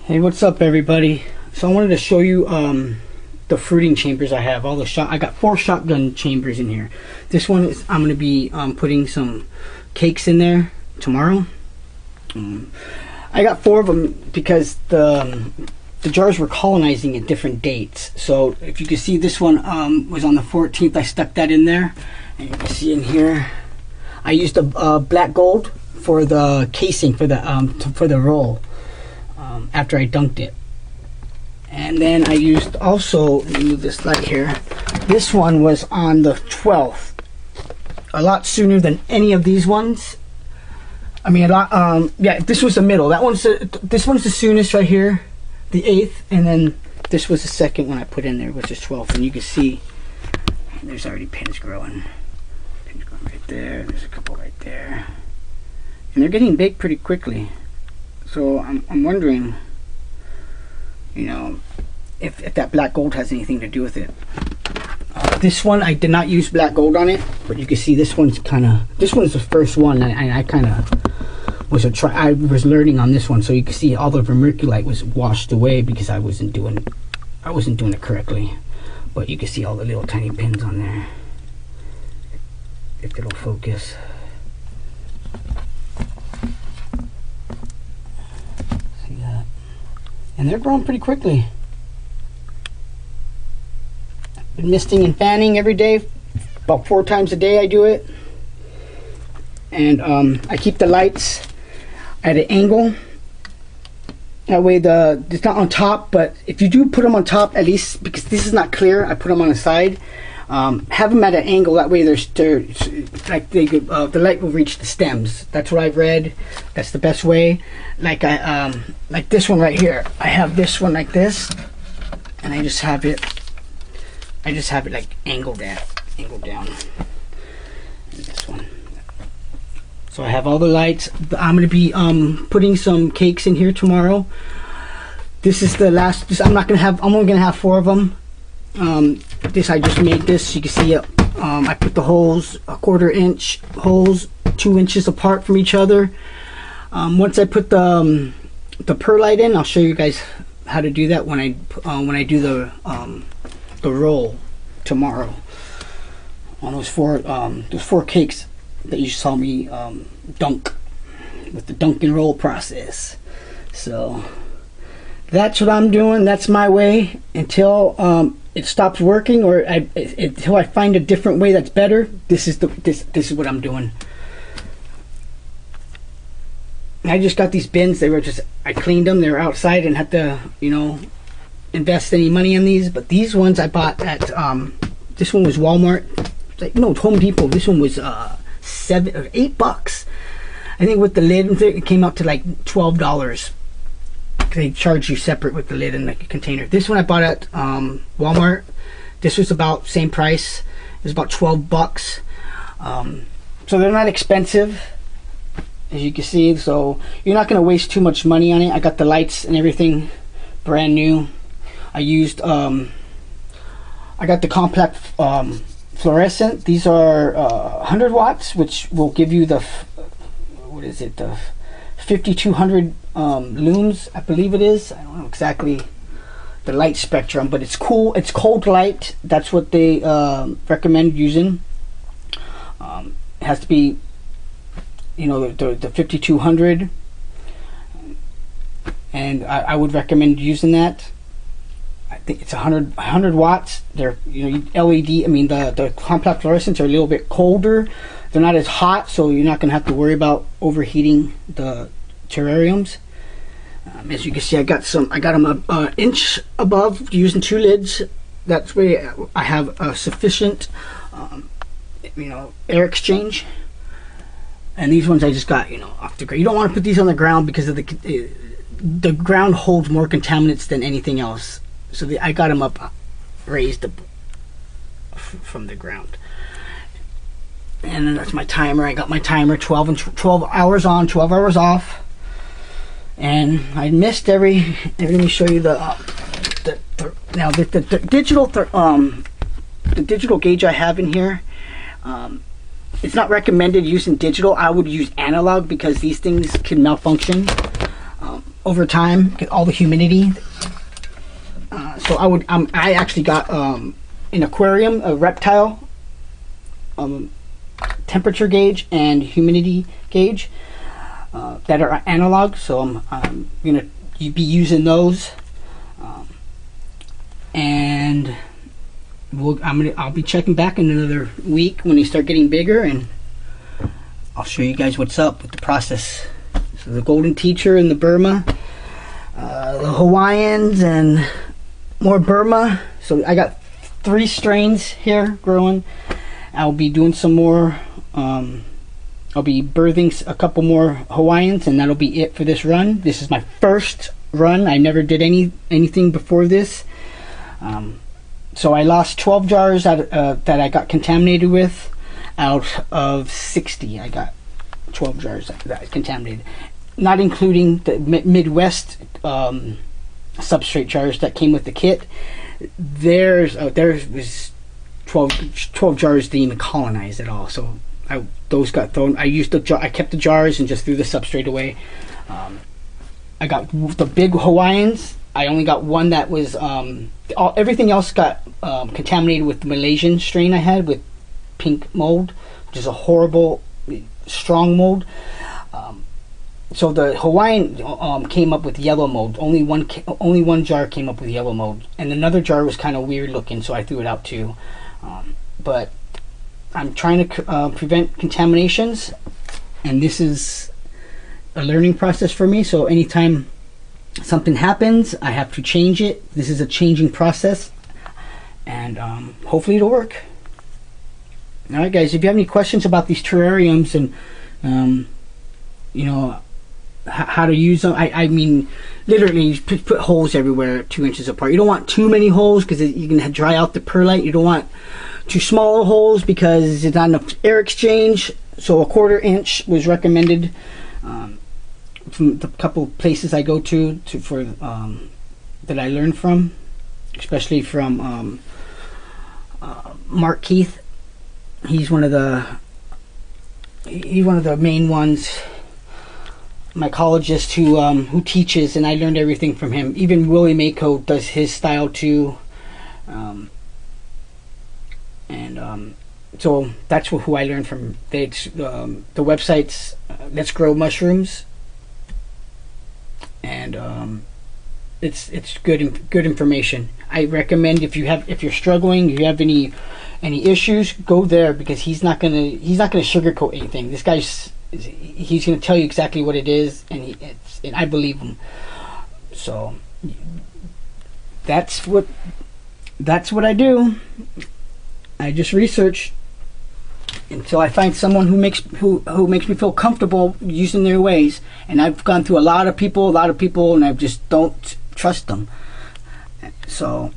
Hey, what's up, everybody? So I wanted to show you the fruiting chambers I have. I got 4 shotgun chambers in here. This one is I'm going to be putting some cakes in there tomorrow. I got 4 of them because the jars were colonizing at different dates. So if you can see, this one was on the 14th. I stuck that in there, and you can see in here I used a black gold for the casing for the roll. After I dunked it, and then I used also, let me move this light here, this one was on the 12th, a lot sooner than any of these ones. I mean, a lot. Yeah, this was the middle. This one's the soonest right here, the 8th, and then this was the second one I put in there, which is 12th. And you can see there's already pins growing right there. There's a couple right there, and they're getting big pretty quickly. So I'm wondering, you know, if that black gold has anything to do with it. This one, I did not use black gold on it, but you can see this one's the first one, and I kind of was I was learning on this one. So you can see all the vermiculite was washed away because I wasn't doing it correctly. But you can see all the little tiny pins on there, if it'll focus. And they're growing pretty quickly. Been misting and fanning every day, about 4 times a day I do it. And I keep the lights at an angle. That way it's not on top, but if you do put them on top, at least, because this is not clear, I put them on the side. Have them at an angle, that way the light will reach the stems. That's what I've read. That's the best way. Like this one right here, I have this one like this, and I just have it like angled down. And this one. So I have all the lights. I'm gonna be putting some cakes in here tomorrow. This is the last. I'm only gonna have 4 of them. This, I just made this. You can see it. I put the holes, 1/4 inch holes, 2 inches apart from each other. Once I put the perlite in, I'll show you guys how to do that when I do the roll tomorrow on those 4 cakes that you saw me dunk with the dunk and roll process. So that's what I'm doing. That's my way until it stops working, or until I find a different way that's better. This is what I'm doing. I just got these bins. I cleaned them. They were outside and had to, invest any money in these. But these ones I bought at this one was Walmart. No, Home Depot. This one was $7 or $8. I think with the lid, it came out to like $12. They charge you separate with the lid and like a container. This one I bought at Walmart. This was about same price. It was about $12. So they're not expensive, as you can see. So you're not going to waste too much money on it. I got the lights and everything brand new. I used I got the compact fluorescent. These are 100 watts, which will give you the the 5200 looms, I believe it is. I don't know exactly the light spectrum, but it's cool. It's cold light. That's what they recommend using. It has to be, the 5200, and I would recommend using that. I think it's 100 watts. They're LED. I mean, the compact fluorescents are a little bit colder. They're not as hot, so you're not going to have to worry about overheating the terrariums. As you can see, I got them an inch above using 2 lids. That's where I have a sufficient air exchange. And these ones I just got off the ground. You don't want to put these on the ground because of the ground holds more contaminants than anything else. So I got them up raised from the ground. And then that's my timer. I got my timer, 12 hours on, 12 hours off. And I missed let me show you the digital gauge I have in here. It's not recommended using digital. I would use analog because these things can malfunction. over time, get all the humidity. So I actually got an aquarium, a reptile temperature gauge and humidity gauge that are analog. So I'm gonna be using those, and I'll be checking back in another week when they start getting bigger, and I'll show you guys what's up with the process. So the Golden Teacher and the Burma, the Hawaiians, and more Burma. So I got 3 strains here growing. I'll be doing some more. I'll be birthing a couple more Hawaiians, and that'll be it for this run. This is my first run. I never did anything before this. So I lost 12 jars that I got contaminated with. Out of 60, I got 12 jars that I contaminated, not including the Midwest substrate jars that came with the kit. There was 12 jars didn't even colonize at all. So those got thrown. I kept the jars and just threw the substrate away. I got the big Hawaiians. I only got one that was everything else got contaminated with the Malaysian strain I had with pink mold, which is a horrible strong mold. So the Hawaiian came up with yellow mold. Only one jar came up with yellow mold, and another jar was kind of weird looking, so I threw it out too. But I'm trying to prevent contaminations, and this is a learning process for me. So anytime something happens, I have to change it. This is a changing process, and hopefully it'll work. All right, guys, if you have any questions about these terrariums and you know, how to use them, I mean, literally you put holes everywhere 2 inches apart. You don't want too many holes because you can dry out the perlite. You don't want too small holes because it's not enough air exchange. So a 1/4 inch was recommended from the couple places I go to for that I learned from, especially from Mark Keith. He's one of the main ones, mycologist who teaches, and I learned everything from him. Even Willie Mako does his style too, so that's who I learned from. The website's Let's Grow Mushrooms, and it's good information. I recommend if you're struggling, if you have any issues, go there, because he's not gonna sugarcoat anything. This guy's he's gonna tell you exactly what it is, and I believe him. So that's what I do. I just research until I find someone who makes me feel comfortable using their ways. And I've gone through a lot of people, and I just don't trust them. So